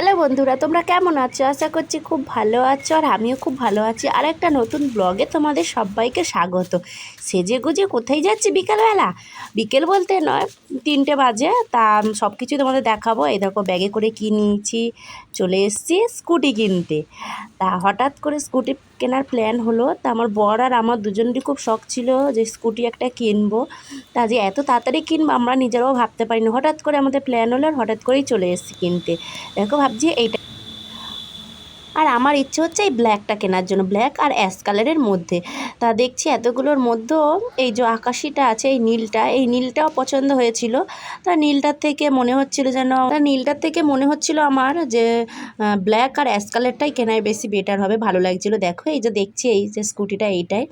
Hello বন্ধুরা, তোমরা কেমন আছো? আশা করছি খুব ভালো আছো, আর আমিও খুব ভালো আছি। আর একটা নতুন ব্লগে তোমাদের সবাইকে স্বাগত। সেজে গুজে কোথায় যাচ্ছি বিকেলবেলা? বিকেল বলতে নয়, 3টে বাজে। তা সব কিছুই তোমাদের দেখাবো। এই দেখো ব্যাগে করে কী নিয়েছি, চলে এসেছি স্কুটি কিনতে। তা হঠাৎ করে স্কুটি কেনার প্ল্যান হলো। তা আমার বর আর আমার দুজনেরই খুব শখ ছিল যে স্কুটি একটা কিনবো। তা যে এত তাড়াতাড়ি কিনবো আমরা নিজেরাও ভাবতে পারিনি। হঠাৎ করে আমাদের প্ল্যান হলো, আর হঠাৎ করেই চলে এসেছি কিনতে। দেখো ভাবছি এইটা, আর আমার ইচ্ছে হচ্ছে এই ব্ল্যাকটা কেনার জন্য, ব্ল্যাক আর অ্যাশ কালারের মধ্যে। তা দেখছি এতগুলোর মধ্যেও এই যে আকাশিটা আছে, এই নীলটাও পছন্দ হয়েছিল। তা নীলটার থেকে মনে হচ্ছিল আমার যে ব্ল্যাক আর অ্যাশ কালারটাই কেনায় বেশি বেটার হবে, ভালো লাগছিল। দেখো এই যে দেখছি এই যে স্কুটিটা এইটাই।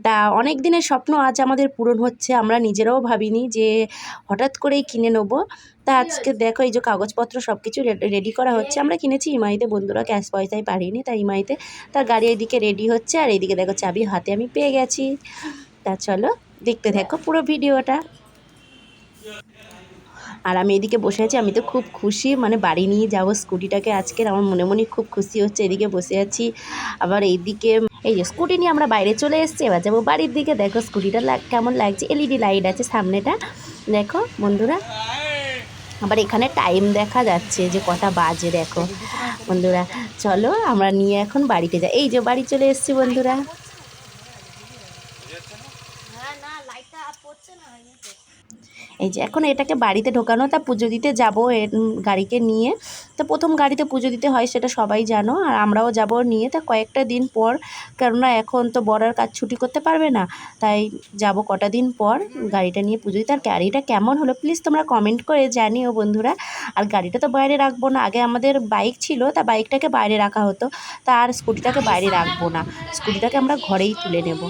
তা অনেক দিনের স্বপ্ন আজ আমাদের পূরণ হচ্ছে, আমরা নিজেরাও ভাবিনি যে হঠাৎ করেই কিনে নেবো। তা আজকে দেখো এই যে কাগজপত্র সব কিছু রেডি করা হচ্ছে। আমরা কিনেছি ইমাইতে, বন্ধুরা ক্যাশ পয়সায় পারিনি, তাই ইমাইতে। তার গাড়ি এইদিকে রেডি হচ্ছে, আর এইদিকে দেখো চাবি হাতে আমি পেয়ে গেছি। তা চলো দেখতে থাকো পুরো ভিডিওটা। আর আমি এদিকে বসে আছি, আমি তো খুব খুশি, মানে বাড়ি নিয়ে যাব স্কুটিটাকে আজকের। আমার মনে মনে খুব খুশি হচ্ছে। এদিকে বসে আছি, আবার এইদিকে এই যে স্কুটি নিয়ে আমরা বাইরে চলে এসেছি। এবার যাবো বাড়ির দিকে। দেখো স্কুটিটা কেমন লাগছে, এলইডি লাইট আছে সামনেটা, দেখো বন্ধুরা। আবার এখানে টাইম দেখা যাচ্ছে যে কটা বাজে, দেখো বন্ধুরা। চলো আমরা নিয়ে এখন বাড়িতে যাই। এই যে বাড়ি চলে এসেছি বন্ধুরা। এই যে এখন এটাকে বাড়িতে ঢোকানো, তা পুজো দিতে যাবো গাড়িকে নিয়ে। তো প্রথম গাড়িতে পুজো দিতে হয় সেটা সবাই জানো, আর আমরাও যাব নিয়ে। তা কয়েকটা দিন পর, কেননা এখন তো বড়ার কাজ ছুটি করতে পারবে না, তাই যাব কটা দিন পর গাড়িটা নিয়ে পুজো দিতে। আর গাড়িটা কেমন হলো প্লিজ তোমরা কমেন্ট করে জানিও বন্ধুরা। আর গাড়িটা তো বাইরে রাখবো না, আগে আমাদের বাইক ছিল, তা বাইকটাকে বাইরে রাখা হতো। তা আর স্কুটিটাকে বাইরে রাখবো না, স্কুটিটাকে আমরা ঘরেই তুলে নেব।